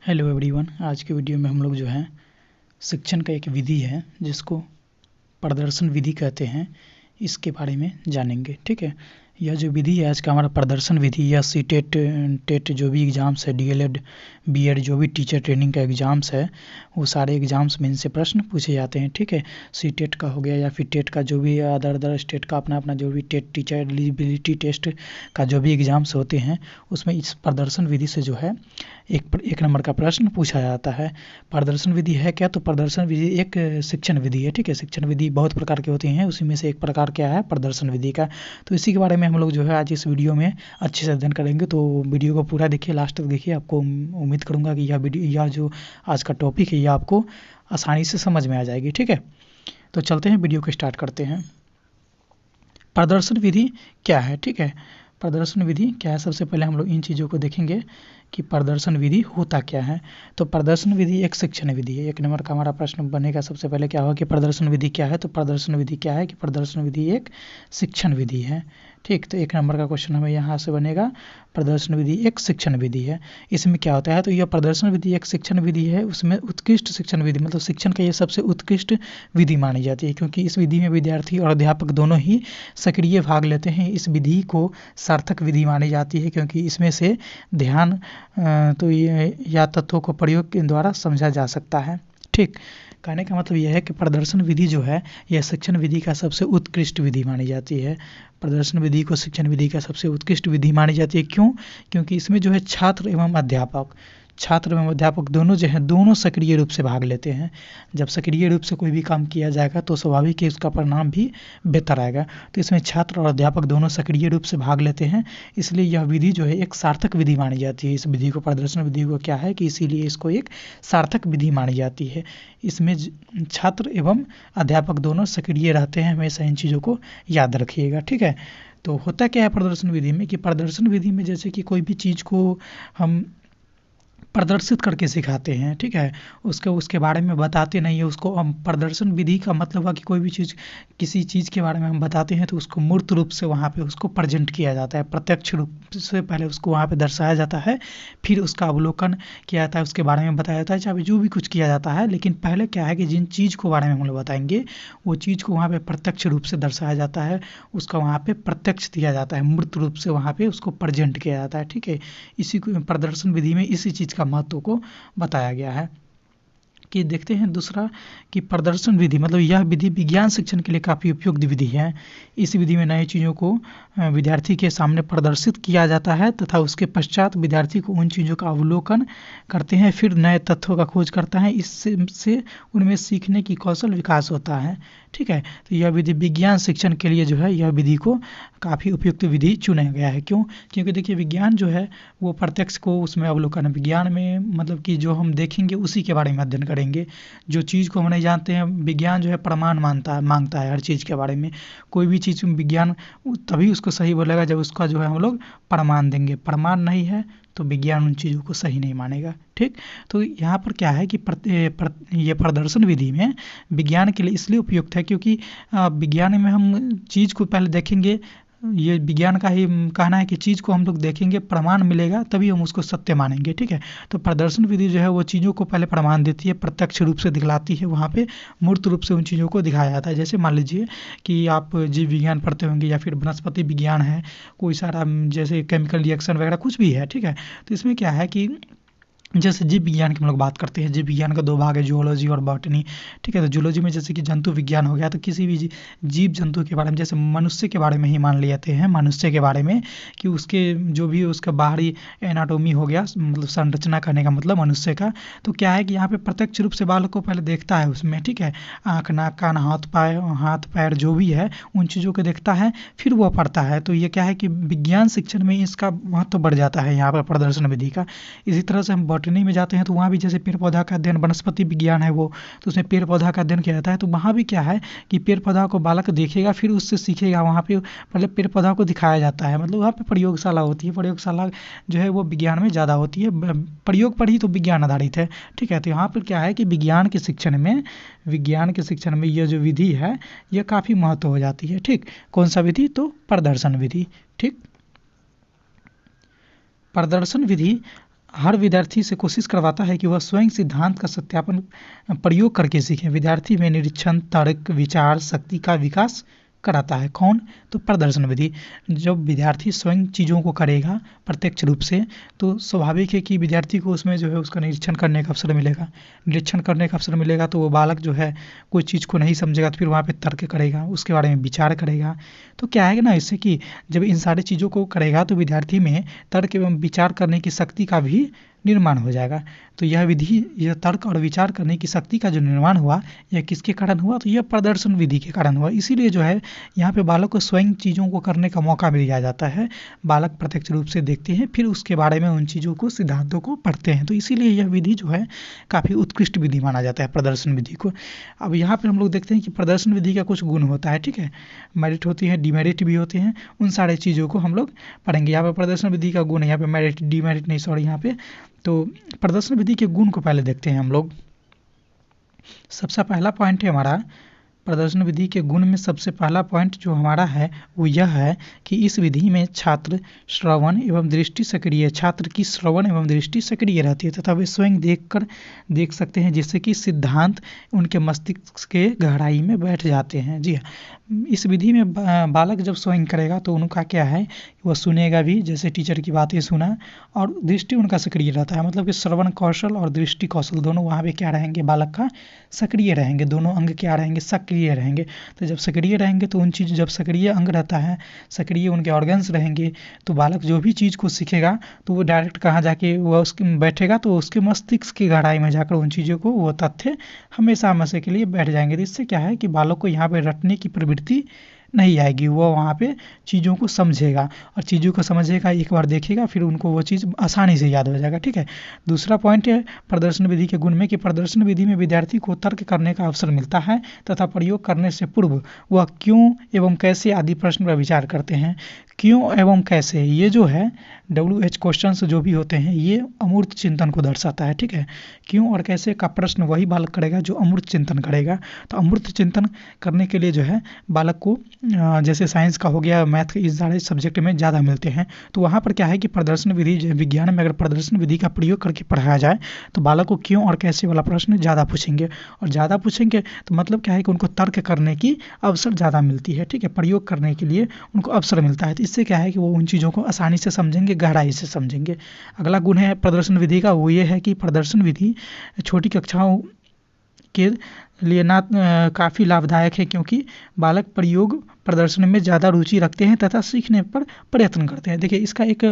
Hello everyone. आज के video में हम लोग जो है शिक्षण का एक विधि है जिसको प्रदर्शन विधि कहते हैं, इसके बारे में जानेंगे। ठीक है, यह जो विधि है आज का हमारा प्रदर्शन विधि, या सी टेट जो भी एग्ज़ाम्स है, डीएलएड बीएड जो भी टीचर ट्रेनिंग का एग्ज़ाम्स है, वो सारे एग्ज़ाम्स में इनसे प्रश्न पूछे जाते हैं। ठीक है, सी टेट का हो गया या फिर टेट का जो भी अदर स्टेट का अपना अपना जो भी टेट टीचर एलिजिबिलिटी टेस्ट का जो भी एग्ज़ाम्स होते हैं, उसमें इस प्रदर्शन विधि से जो है एक नंबर का प्रश्न पूछा जाता है। प्रदर्शन विधि है क्या? तो प्रदर्शन विधि एक शिक्षण विधि है। ठीक है, शिक्षण विधि बहुत प्रकार की होती हैं, उसी में से एक प्रकार क्या है, प्रदर्शन विधि का। तो इसी के बारे में हम लोग जो है आज इस वीडियो में अच्छे से अध्ययन करेंगे। तो वीडियो को पूरा देखिए, लास्ट तक देखिए। आपको उम्मीद करूँगा कि यह जो आज का टॉपिक है, यह आपको आसानी से समझ में आ जाएगी। ठीक है, तो चलते हैं, वीडियो को स्टार्ट करते हैं। प्रदर्शन विधि क्या है? ठीक है, प्रदर्शन विधि क्या है, सबसे पहले हम लोग इन चीज़ों को देखेंगे कि प्रदर्शन विधि होता क्या है। तो प्रदर्शन विधि एक शिक्षण विधि है। एक नंबर का हमारा प्रश्न बनेगा, सबसे पहले क्या होगा कि प्रदर्शन विधि क्या है। तो प्रदर्शन विधि क्या है कि प्रदर्शन विधि एक शिक्षण विधि है। ठीक, तो एक नंबर का क्वेश्चन हमें यहाँ से बनेगा, प्रदर्शन विधि एक शिक्षण विधि है। इसमें क्या होता है, तो यह प्रदर्शन विधि एक शिक्षण विधि है, उसमें उत्कृष्ट शिक्षण विधि मतलब शिक्षण का ये सबसे उत्कृष्ट विधि मानी जाती है, क्योंकि इस विधि में विद्यार्थी और अध्यापक दोनों ही सक्रिय भाग लेते हैं। इस विधि को सार्थक विधि मानी जाती है, क्योंकि इसमें से ध्यान तो ये या तत्वों को प्रयोग के द्वारा समझा जा सकता है। ठीक, कहने का मतलब यह है कि प्रदर्शन विधि जो है यह शिक्षण विधि का सबसे उत्कृष्ट विधि मानी जाती है। प्रदर्शन विधि को शिक्षण विधि का सबसे उत्कृष्ट विधि मानी जाती है। क्यों? क्योंकि इसमें जो है छात्र एवं अध्यापक दोनों जो हैं, दोनों सक्रिय रूप से भाग लेते हैं। जब सक्रिय रूप से कोई भी काम किया जाएगा तो स्वाभाविक है उसका परिणाम भी बेहतर आएगा। तो इसमें छात्र और अध्यापक दोनों सक्रिय रूप से भाग लेते हैं, इसलिए यह विधि जो है एक सार्थक विधि मानी जाती है। इस विधि को, प्रदर्शन विधि को क्या है कि इसीलिए इसको एक सार्थक विधि मानी जाती है। इसमें छात्र एवं अध्यापक दोनों सक्रिय रहते हैं, हमेशा इन चीज़ों को याद रखिएगा। ठीक है, तो होता क्या है प्रदर्शन विधि में कि प्रदर्शन विधि में जैसे कि कोई भी चीज़ को हम प्रदर्शित करके सिखाते हैं। ठीक है, उसके बारे में बताते नहीं है उसको हम। प्रदर्शन विधि का मतलब हुआ कि कोई भी चीज़, किसी चीज़ के बारे में हम बताते हैं तो उसको मूर्त रूप से वहाँ पे उसको प्रेजेंट किया जाता है, प्रत्यक्ष रूप से पहले उसको वहाँ पे दर्शाया जाता है, फिर उसका अवलोकन किया जाता है, उसके बारे में बताया जाता है, चाहे जो भी कुछ किया जाता है। लेकिन पहले क्या है कि जिन चीज़ को बारे में हम लोग बताएंगे वो चीज़ को वहाँ पर प्रत्यक्ष रूप से दर्शाया जाता है, उसका वहाँ पर प्रत्यक्ष दिया जाता है, मूर्त रूप से वहाँ पर उसको प्रेजेंट किया जाता है। ठीक है, इसी को प्रदर्शन विधि में इसी चीज़ का महत्व को बताया गया है। कि देखते हैं दूसरा कि प्रदर्शन विधि मतलब यह विधि विज्ञान शिक्षण के लिए काफ़ी उपयुक्त विधि है। इस विधि में नई चीज़ों को विद्यार्थी के सामने प्रदर्शित किया जाता है तथा उसके पश्चात विद्यार्थी को उन चीज़ों का अवलोकन करते हैं, फिर नए तथ्यों का खोज करता है, इससे उनमें सीखने की कौशल विकास होता है। ठीक है, तो यह विधि विज्ञान शिक्षण के लिए जो है यह विधि को काफ़ी उपयुक्त विधि चुना गया है। क्यों? क्योंकि देखिए विज्ञान जो है वो प्रत्यक्ष को उसमें अवलोकन है। विज्ञान में मतलब कि जो हम देखेंगे उसी के बारे में अध्ययन करेंगे। जो चीज़ को हम नहीं जानते हैं, विज्ञान जो है प्रमाण मांगता है हर चीज़ के बारे में। कोई भी चीज़ विज्ञान तभी उसको सही बोलेगा जब उसका जो है हम लोग प्रमाण देंगे। प्रमाण नहीं है तो विज्ञान उन चीज़ों को सही नहीं मानेगा। ठीक, तो यहाँ पर क्या है कि ये प्रदर्शन विधि में विज्ञान के लिए इसलिए उपयुक्त है क्योंकि विज्ञान में हम चीज़ को पहले देखेंगे। ये विज्ञान का ही कहना है कि चीज़ को हम लोग देखेंगे, प्रमाण मिलेगा तभी हम उसको सत्य मानेंगे। ठीक है, तो प्रदर्शन विधि जो है वो चीज़ों को पहले प्रमाण देती है, प्रत्यक्ष रूप से दिखलाती है, वहाँ पे मूर्त रूप से उन चीज़ों को दिखाया जाता है। जैसे मान लीजिए कि आप जीव विज्ञान पढ़ते होंगे या फिर वनस्पति विज्ञान है, कोई सारा जैसे केमिकल रिएक्शन वगैरह कुछ भी है। ठीक है, तो इसमें क्या है कि जैसे जीव विज्ञान की हम लोग बात करते हैं, जीव विज्ञान का दो भाग है, जूलॉजी और बॉटनी। ठीक है, तो जूलॉजी में जैसे कि जंतु विज्ञान हो गया, तो किसी भी जीव जंतु के बारे में, जैसे मनुष्य के बारे में ही मान लेते हैं, मनुष्य के बारे में कि उसके जो भी उसका बाहरी एनाटोमी हो गया, मतलब संरचना करने का मतलब मनुष्य का। तो क्या है कि यहाँ पे प्रत्यक्ष रूप से बालक को पहले देखता है उसमें। ठीक है, आँख नाक कान हाथ पैर जो भी है उन चीज़ों को देखता है, फिर वो पढ़ता है। तो ये क्या है कि विज्ञान शिक्षण में इसका महत्व बढ़ जाता है यहाँ पर प्रदर्शन विधि का। इसी तरह से हम बॉटनी में जाते हैं तो वहाँ भी जैसे पेड़ पौधा का अध्ययन, वनस्पति विज्ञान है वो, तो उसमें पेड़ पौधा का अध्ययन किया जाता है। तो वहाँ भी क्या है कि पेड़ पौधा को बालक देखेगा, फिर उससे सीखेगा। वहाँ पे मतलब पेड़ पौधा को दिखाया जाता है, मतलब वहाँ पे प्रयोगशाला होती है। प्रयोगशाला जो है वो विज्ञान में ज़्यादा होती है, प्रयोग पर ही तो विज्ञान आधारित है। ठीक है, तो यहाँ पर क्या है कि विज्ञान के शिक्षण में यह जो विधि है यह काफ़ी महत्व हो जाती है। ठीक, कौन सा विधि? तो प्रदर्शन विधि। ठीक, प्रदर्शन विधि हर विद्यार्थी से कोशिश करवाता है कि वह स्वयं सिद्धांत का सत्यापन प्रयोग करके सीखे। विद्यार्थी में निरीक्षण, तर्क, विचार शक्ति का विकास कराता है। कौन? तो प्रदर्शन विधि। जब विद्यार्थी स्वयं चीज़ों को करेगा प्रत्यक्ष रूप से, तो स्वाभाविक है कि विद्यार्थी को उसमें जो है उसका निरीक्षण करने का अवसर मिलेगा। निरीक्षण करने का अवसर मिलेगा तो वो बालक जो है कोई चीज़ को नहीं समझेगा तो फिर वहाँ पे तर्क करेगा, उसके बारे में विचार करेगा। तो क्या है ना, इससे कि जब इन सारी चीज़ों को करेगा तो विद्यार्थी में तर्क एवं विचार करने की शक्ति का भी निर्माण हो जाएगा। तो यह विधि, यह तर्क और विचार करने की शक्ति का जो निर्माण हुआ, यह किसके कारण हुआ? तो यह प्रदर्शन विधि के कारण हुआ। इसीलिए जो है यहाँ पे बालक को स्वयं चीज़ों को करने का मौका मिल जाता है। बालक प्रत्यक्ष रूप से देखते हैं, फिर उसके बारे में उन चीज़ों को, सिद्धांतों को पढ़ते हैं। तो इसीलिए यह विधि जो है काफ़ी उत्कृष्ट विधि माना जाता है प्रदर्शन विधि को। अब यहाँ पर हम लोग देखते हैं कि प्रदर्शन विधि का कुछ गुण होता है, ठीक है। मेरिट होती है, डिमेरिट भी होते हैं। उन सारे चीज़ों को हम लोग पढ़ेंगे। यहाँ पर प्रदर्शन विधि का गुण है, यहाँ पे मेरिट, डिमेरिट नहीं, सॉरी, यहाँ पे तो प्रदर्शन विधि के गुण को पहले देखते हैं हम लोग। सबसे पहला पॉइंट है हमारा प्रदर्शन विधि के गुण में। सबसे पहला पॉइंट जो हमारा है वो यह है कि इस विधि में छात्र श्रवण एवं दृष्टि सक्रिय, छात्र की श्रवण एवं दृष्टि सक्रिय रहती है तथा वे स्वयं देख सकते हैं, जिससे कि सिद्धांत उनके मस्तिष्क के गहराई में बैठ जाते हैं। जी हाँ, इस विधि में बालक जब स्वयं करेगा तो उनका क्या है, वह सुनेगा भी, जैसे टीचर की बातें सुना, और दृष्टि उनका सक्रिय रहता है। मतलब कि श्रवण कौशल और दृष्टि कौशल दोनों वहाँ पे क्या रहेंगे, बालक का सक्रिय रहेंगे। दोनों अंग क्या रहेंगे, सक्रिय रहेंगे। तो जब सक्रिय रहेंगे तो उन चीज़, जब सक्रिय अंग रहता है, सक्रिय उनके ऑर्गन्स रहेंगे, तो बालक जो भी चीज़ को सीखेगा तो वो डायरेक्ट कहाँ जाके वह उसके बैठेगा, तो उसके मस्तिष्क की गहराई में जाकर उन चीज़ों को, वो तथ्य हमेशा हमेशा के लिए बैठ जाएंगे। तो इससे क्या है कि बालक को यहाँ पे रटने की प्रवृत्ति नहीं आएगी। वो वहाँ पे चीज़ों को समझेगा, और चीज़ों को समझेगा, एक बार देखेगा, फिर उनको वो चीज़ आसानी से याद हो जाएगा, ठीक है। दूसरा पॉइंट है प्रदर्शन विधि के गुण में कि प्रदर्शन विधि में विद्यार्थी को तर्क करने का अवसर मिलता है तथा प्रयोग करने से पूर्व वह क्यों एवं कैसे आदि प्रश्न पर विचार करते हैं। क्यों एवं कैसे, ये जो है WH क्वेश्चंस जो भी होते हैं, ये अमूर्त चिंतन को दर्शाता है, ठीक है। क्यों और कैसे का प्रश्न वही बालक करेगा जो अमूर्त चिंतन करेगा। तो अमूर्त चिंतन करने के लिए जो है बालक को, जैसे साइंस का हो गया, मैथ के, इस सारे सब्जेक्ट में ज़्यादा मिलते हैं। तो वहाँ पर क्या है कि प्रदर्शन विधि, विज्ञान में अगर प्रदर्शन विधि का प्रयोग करके पढ़ाया जाए तो बालक को क्यों और कैसे वाला प्रश्न ज़्यादा पूछेंगे, और ज़्यादा पूछेंगे तो मतलब क्या है कि उनको तर्क करने की अवसर ज़्यादा मिलती है, ठीक है। प्रयोग करने के लिए उनको अवसर मिलता है। तो इससे क्या है कि वो उन चीज़ों को आसानी से समझेंगे, गहराई से समझेंगे। अगला गुण है प्रदर्शन विधि का, वो ये है कि प्रदर्शन विधि छोटी कक्षाओं के लिए ना काफ़ी लाभदायक है, क्योंकि बालक प्रयोग प्रदर्शन में ज़्यादा रुचि रखते हैं तथा सीखने पर प्रयत्न करते हैं। देखिए, इसका एक,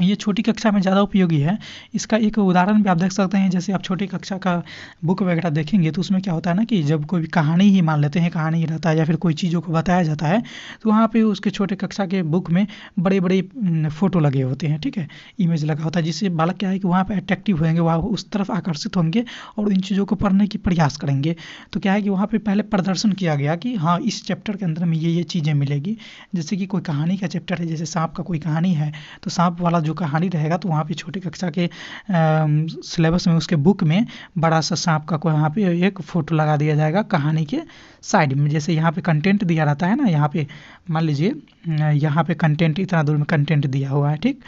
ये छोटी कक्षा में ज़्यादा उपयोगी है। इसका एक उदाहरण भी आप देख सकते हैं। जैसे आप छोटी कक्षा का बुक वगैरह देखेंगे तो उसमें क्या होता है ना कि जब कोई भी कहानी ही मान लेते हैं, कहानी ही रहता है या फिर कोई चीज़ों को बताया जाता है, तो वहाँ पे उसके छोटे कक्षा के बुक में बड़े बड़े फ़ोटो लगे होते हैं, ठीक है, इमेज लगा होता है, जिससे बालक क्या है कि वहाँ पर अट्रैक्टिव होंगे, वहाँ उस तरफ आकर्षित होंगे और इन चीज़ों को पढ़ने की प्रयास करेंगे। तो क्या है कि वहाँ पर पहले प्रदर्शन किया गया कि हाँ, इस चैप्टर के अंदर में ये चीज़ें मिलेगी। जैसे कि कोई कहानी का चैप्टर है, जैसे सांप का कोई कहानी है, तो सांप वाला जो कहानी रहेगा तो वहाँ पे छोटी कक्षा के सिलेबस में, उसके बुक में बड़ा सा सांप का कोई वहाँ पे एक फ़ोटो लगा दिया जाएगा कहानी के साइड में। जैसे यहाँ पे कंटेंट दिया रहता है ना, यहाँ पे मान लीजिए यहाँ पे कंटेंट, इतना दूर में कंटेंट दिया हुआ है, ठीक,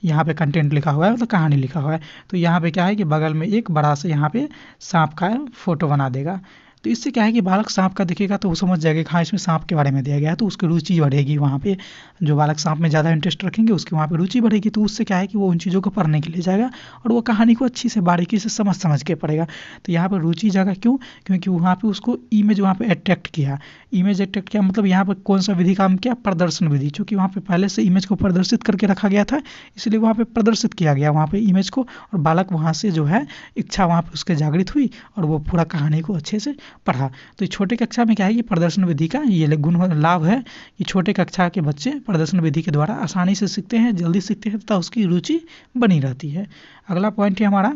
यहाँ पे कंटेंट लिखा हुआ है, मतलब कहानी लिखा हुआ है। तो यहाँ पे क्या है कि बगल में एक बड़ा सा यहाँ पे सांप का फ़ोटो बना देगा। तो इससे क्या है कि बालक सांप का दिखेगा तो वो समझ जाएगा कि हाँ, इसमें सांप के बारे में दिया गया है, तो उसकी रुचि बढ़ेगी। वहाँ पे जो बालक सांप में ज़्यादा इंटरेस्ट रखेंगे उसकी वहाँ पे रुचि बढ़ेगी। तो उससे क्या है कि वो उन चीज़ों को पढ़ने के लिए जाएगा और वो कहानी को अच्छी से बारीकी से समझ के पढ़ेगा। तो यहाँ पर रुचि जाएगा, क्यों? क्योंकि वहाँ पे उसको इमेज वहाँ पे अट्रैक्ट किया। इमेज अट्रैक्ट किया मतलब यहाँ पर कौन सा विधि काम किया? प्रदर्शन विधि। चूँकि वहाँ पे पहले से इमेज को प्रदर्शित करके रखा गया था, इसलिए वहाँ पे प्रदर्शित किया गया वहाँ पे इमेज को, और बालक वहाँ से जो है इच्छा वहाँ पे उसके जागृत हुई और वो पूरा कहानी को अच्छे से पढ़ा। तो छोटे कक्षा में क्या है कि प्रदर्शन विधि का ये गुण लाभ है कि छोटे कक्षा के बच्चे प्रदर्शन विधि के द्वारा आसानी से सीखते हैं, जल्दी सीखते हैं तथा उसकी रुचि बनी रहती है। अगला पॉइंट है हमारा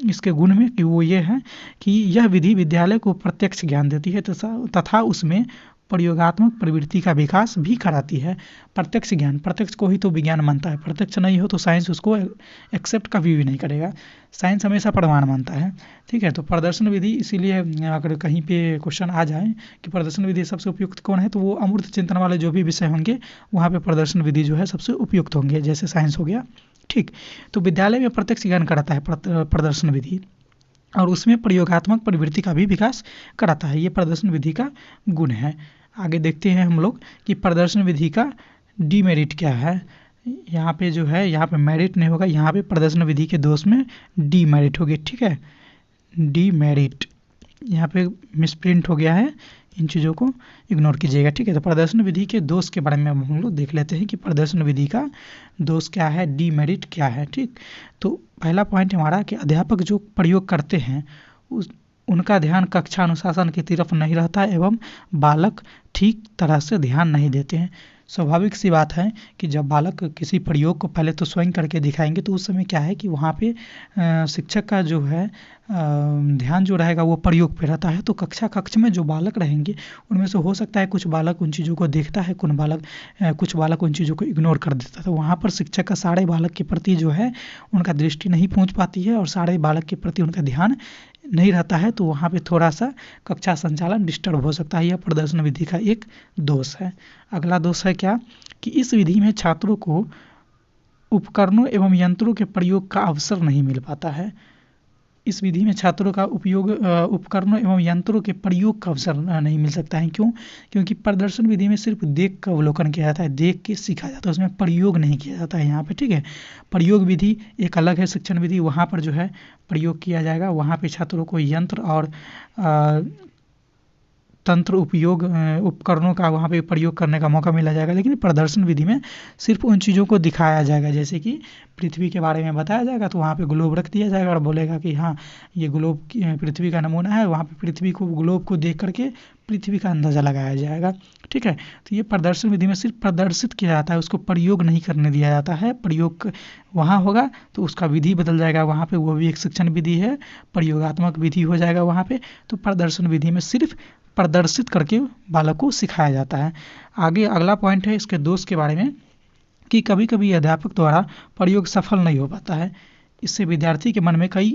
इसके गुण में कि वो ये है कि यह विधि विद्यालय को प्रत्यक्ष ज्ञान देती है तथा उसमें प्रयोगात्मक प्रवृत्ति का विकास भी कराती है। प्रत्यक्ष ज्ञान, प्रत्यक्ष को ही तो विज्ञान मानता है, प्रत्यक्ष नहीं हो तो साइंस उसको एक्सेप्ट कभी भी नहीं करेगा, साइंस हमेशा प्रमाण मानता है। ठीक है, तो प्रदर्शन विधि, इसीलिए अगर कहीं पे क्वेश्चन आ जाए कि प्रदर्शन विधि सबसे उपयुक्त कौन है, तो वो अमूर्त चिंतन वाले जो भी विषय होंगे वहाँ पे प्रदर्शन विधि जो है सबसे उपयुक्त होंगे, जैसे साइंस हो गया। ठीक, तो विद्यालय में प्रत्यक्ष ज्ञान कराता है प्रदर्शन विधि, और उसमें प्रयोगात्मक प्रवृत्ति का भी विकास कराता है। ये प्रदर्शन विधि का गुण है। आगे देखते हैं हम लोग कि प्रदर्शन विधि का डीमेरिट क्या है। यहाँ पे जो है, यहाँ पे मेरिट नहीं होगा, यहाँ पे प्रदर्शन विधि के दोष में डीमेरिट होगी। ठीक है, डीमेरिट यहाँ पे मिसप्रिंट हो गया है, इन चीज़ों को इग्नोर कीजिएगा। ठीक है, तो प्रदर्शन विधि के दोष के बारे में हम लोग देख लेते हैं कि प्रदर्शन विधि का दोष क्या है, डीमेरिट क्या है। ठीक, तो पहला पॉइंट हमारा कि अध्यापक जो प्रयोग करते हैं उनका ध्यान कक्षा अनुशासन की तरफ नहीं रहता एवं बालक ठीक तरह से ध्यान नहीं देते हैं। स्वाभाविक सी बात है कि जब बालक किसी प्रयोग को पहले तो स्वयं करके दिखाएंगे तो उस समय क्या है कि वहाँ पे शिक्षक का जो है ध्यान जो रहेगा वो प्रयोग पे रहता है। तो कक्ष में जो बालक रहेंगे उनमें से हो सकता है कुछ बालक उन चीज़ों को देखता है, कुछ बालक उन चीज़ों को इग्नोर कर देता है। तो वहाँ पर शिक्षक का सारे बालक के प्रति जो है उनका दृष्टि नहीं पहुँच पाती है और सारे बालक के प्रति उनका ध्यान नहीं रहता है, तो वहाँ पे थोड़ा सा कक्षा संचालन डिस्टर्ब हो सकता है। यह प्रदर्शन विधि का एक दोष है। अगला दोष है क्या कि इस विधि में छात्रों को उपकरणों एवं यंत्रों के प्रयोग का अवसर नहीं मिल पाता है। इस विधि में छात्रों का उपकरणों एवं यंत्रों के प्रयोग का अवसर नहीं मिल सकता है। क्यों? क्योंकि प्रदर्शन विधि में सिर्फ देख का अवलोकन किया जाता है, देख के सीखा जाता है, उसमें प्रयोग नहीं किया जाता है यहाँ पे। ठीक है, प्रयोग विधि एक अलग है शिक्षण विधि, वहाँ पर जो है प्रयोग किया जाएगा, वहाँ पे छात्रों को यंत्र और तंत्र उपकरणों का वहाँ पे प्रयोग करने का मौका मिला जाएगा। लेकिन प्रदर्शन विधि में सिर्फ उन चीज़ों को दिखाया जाएगा, जैसे कि पृथ्वी के बारे में बताया जाएगा तो वहाँ पे ग्लोब रख दिया जाएगा और बोलेगा कि हाँ ये ग्लोब पृथ्वी का नमूना है, वहाँ पे पृथ्वी को ग्लोब को देख करके पृथ्वी का अंदाज़ा लगाया जाएगा। ठीक है, तो ये प्रदर्शन विधि में सिर्फ प्रदर्शित किया जाता है, उसको प्रयोग नहीं करने दिया जाता है। प्रयोग वहाँ होगा तो उसका विधि बदल जाएगा, वहाँ पे वो भी एक शिक्षण विधि है, प्रयोगात्मक विधि हो जाएगा वहाँ पे। तो प्रदर्शन विधि में सिर्फ प्रदर्शित करके बालक को सिखाया जाता है। आगे अगला पॉइंट है इसके दोष के बारे में कि कभी कभी अध्यापक द्वारा प्रयोग सफल नहीं हो पाता है। इससे विद्यार्थी के मन में कई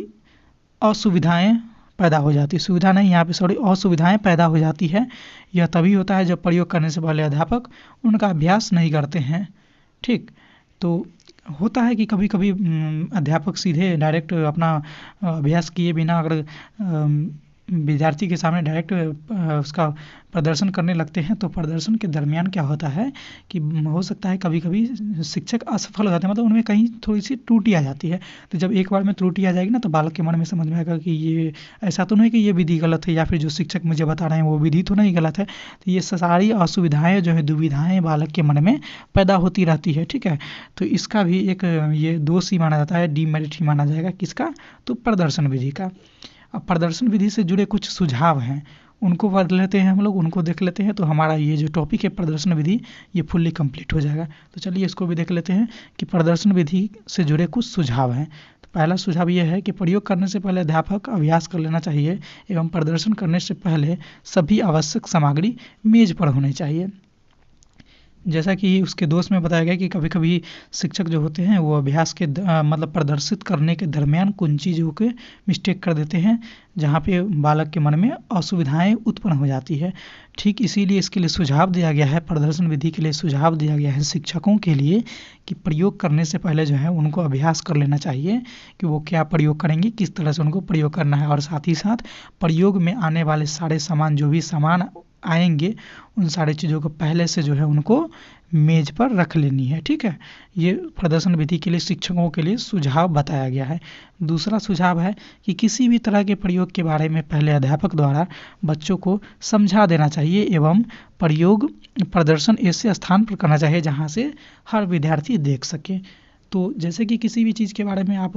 असुविधाएं पैदा हो जाती, सुविधा नहीं यहाँ पे सॉरी, असुविधाएं पैदा हो जाती है। यह तभी होता है जब प्रयोग करने से पहले अध्यापक उनका अभ्यास नहीं करते हैं। ठीक, तो होता है कि कभी कभी अध्यापक सीधे डायरेक्ट अपना अभ्यास किए बिना अगर विद्यार्थी के सामने डायरेक्ट उसका प्रदर्शन करने लगते हैं तो प्रदर्शन के दरमियान क्या होता है कि हो सकता है कभी कभी शिक्षक असफल हो जाते हैं, मतलब उनमें कहीं थोड़ी सी त्रुटि आ जाती है। तो जब एक बार में त्रुटि आ जाएगी ना तो बालक के मन में समझ में आएगा कि ये ऐसा तो नहीं कि ये विधि गलत है या फिर जो शिक्षक मुझे बता रहे हैं वो विधि तो नहीं गलत है। तो ये सारी असुविधाएँ जो है, दुविधाएँ बालक के मन में पैदा होती रहती है। ठीक है, तो इसका भी एक ये दोष ही माना जाता है, डीमेरिट ही माना जाएगा। किसका? तो प्रदर्शन विधि का। अब प्रदर्शन विधि से जुड़े कुछ सुझाव हैं, उनको पढ़ लेते हैं हम लोग, उनको देख लेते हैं तो हमारा ये जो टॉपिक है प्रदर्शन विधि ये फुल्ली कंप्लीट हो जाएगा। तो चलिए इसको भी देख लेते हैं कि प्रदर्शन विधि से जुड़े कुछ सुझाव हैं। तो पहला सुझाव ये है कि प्रयोग करने से पहले अध्यापक अभ्यास कर लेना चाहिए एवं प्रदर्शन करने से पहले सभी आवश्यक सामग्री मेज पर होनी चाहिए। जैसा कि उसके दोष में बताया गया कि कभी कभी शिक्षक जो होते हैं वो अभ्यास के मतलब प्रदर्शित करने के दरमियान कुछ चीज़ों के मिस्टेक कर देते हैं जहाँ पे बालक के मन में असुविधाएं उत्पन्न हो जाती है। ठीक इसीलिए इसके लिए सुझाव दिया गया है, प्रदर्शन विधि के लिए सुझाव दिया गया है शिक्षकों के लिए कि प्रयोग करने से पहले जो है उनको अभ्यास कर लेना चाहिए कि वो क्या प्रयोग करेंगे, किस तरह से उनको प्रयोग करना है, और साथ ही साथ प्रयोग में आने वाले सारे सामान जो भी सामान आएंगे उन सारी चीज़ों को पहले से जो है उनको मेज पर रख लेनी है। ठीक है, ये प्रदर्शन विधि के लिए शिक्षकों के लिए सुझाव बताया गया है। दूसरा सुझाव है कि किसी भी तरह के प्रयोग के बारे में पहले अध्यापक द्वारा बच्चों को समझा देना चाहिए एवं प्रयोग प्रदर्शन ऐसे स्थान पर करना चाहिए जहाँ से हर विद्यार्थी देख सके। तो जैसे कि किसी भी चीज़ के बारे में आप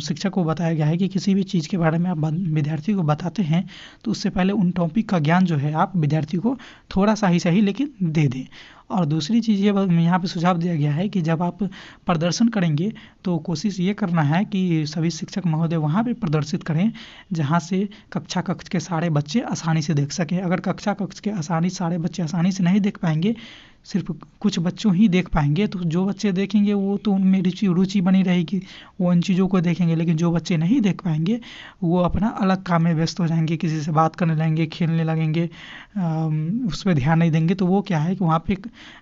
शिक्षक को बताया गया है कि किसी भी चीज़ के बारे में आप विद्यार्थी को बताते हैं तो उससे पहले उन टॉपिक का ज्ञान जो है आप विद्यार्थी को थोड़ा सा ही सही लेकिन दे दें, और दूसरी चीज़ ये यहाँ पे सुझाव दिया गया है कि जब आप प्रदर्शन करेंगे तो कोशिश ये करना है कि सभी शिक्षक महोदय वहाँ पे प्रदर्शित करें जहाँ से कक्षा कक्ष के सारे बच्चे आसानी से देख सकें। अगर कक्षा कक्ष के सारे बच्चे आसानी से नहीं देख पाएंगे, सिर्फ कुछ बच्चों ही देख पाएंगे, तो जो बच्चे देखेंगे वो तो उनमें रुचि बनी रहेगी, वो उन चीज़ों को देखेंगे। लेकिन जो बच्चे नहीं देख पाएंगे वो अपना अलग काम में व्यस्त हो जाएंगे, किसी से बात करने लगेंगे, खेलने लगेंगे, उस पर ध्यान नहीं देंगे। तो वो क्या है कि वहाँ पे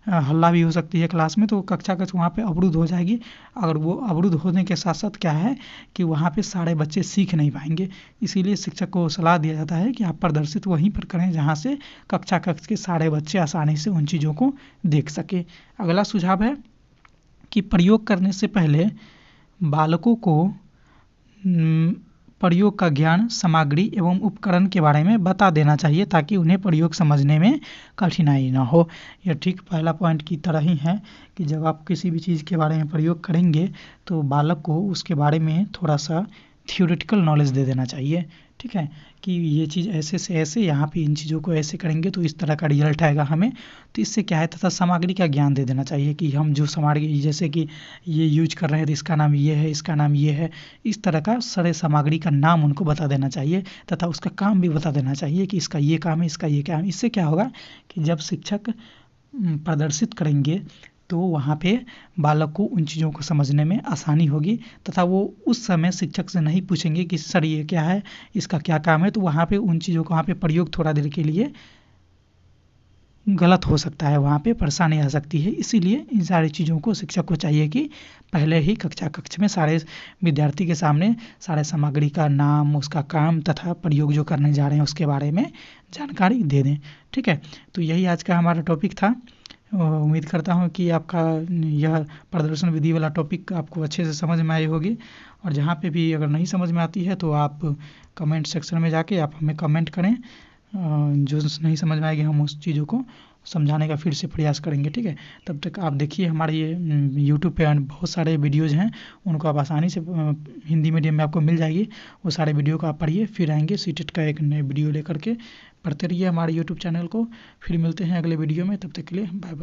हल्ला भी हो सकती है क्लास में, तो कक्षा कक्ष वहाँ पे अवरुद्ध हो जाएगी। अगर वो अवरुद्ध होने के साथ साथ क्या है कि वहाँ पे सारे बच्चे सीख नहीं पाएंगे। इसीलिए शिक्षक को सलाह दिया जाता है कि आप प्रदर्शित वहीं पर करें जहाँ से कक्षा कक्ष के सारे बच्चे आसानी से उन चीज़ों को देख सके। अगला सुझाव है कि प्रयोग करने से पहले बालकों को प्रयोग का ज्ञान, सामग्री एवं उपकरण के बारे में बता देना चाहिए ताकि उन्हें प्रयोग समझने में कठिनाई ना हो। यह ठीक पहला पॉइंट की तरह ही है कि जब आप किसी भी चीज़ के बारे में प्रयोग करेंगे तो बालक को उसके बारे में थोड़ा सा थियोरेटिकल नॉलेज दे देना चाहिए। ठीक है, कि ये चीज़ ऐसे से ऐसे, यहाँ पे इन चीज़ों को ऐसे करेंगे तो इस तरह का रिजल्ट आएगा हमें। तो इससे क्या है, तथा सामग्री का ज्ञान दे देना चाहिए कि हम जो सामग्री, जैसे कि ये यूज कर रहे हैं तो इसका नाम ये है, इसका नाम ये है, इस तरह का सारे सामग्री का नाम उनको बता देना चाहिए तथा उसका काम भी बता देना चाहिए कि इसका ये काम है, इसका ये काम है। इससे क्या होगा कि जब शिक्षक प्रदर्शित करेंगे तो वहाँ पे बालक को उन चीज़ों को समझने में आसानी होगी तथा वो उस समय शिक्षक से नहीं पूछेंगे कि सर ये क्या है, इसका क्या काम है। तो वहाँ पे उन चीज़ों का वहाँ पे प्रयोग थोड़ा देर के लिए गलत हो सकता है, वहाँ पे परेशानी आ सकती है। इसीलिए इन सारी चीज़ों को शिक्षक को चाहिए कि पहले ही कक्षा कक्ष में सारे विद्यार्थी के सामने सारे सामग्री का नाम, उसका काम तथा प्रयोग जो करने जा रहे हैं उसके बारे में जानकारी दे दें। ठीक है, तो यही आज का हमारा टॉपिक था। उम्मीद करता हूँ कि आपका यह प्रदर्शन विधि वाला टॉपिक आपको अच्छे से समझ में आई होगी। और जहाँ पे भी अगर नहीं समझ में आती है तो आप कमेंट सेक्शन में जाके आप हमें कमेंट करें, जो नहीं समझ में आएगी हम उस चीज़ों को समझाने का फिर से प्रयास करेंगे। ठीक है, तब तक आप देखिए हमारे ये यूट्यूब पे बहुत सारे वीडियोज़ हैं, उनको आप आसानी से हिंदी मीडियम में आपको मिल जाएगी। वो सारे वीडियो को आप पढ़िए, फिर आएंगे सीटेट का एक नए वीडियो लेकर के। पढ़ते रहिए हमारे यूट्यूब चैनल को। फिर मिलते हैं अगले वीडियो में, तब तक के लिए बाय बाय।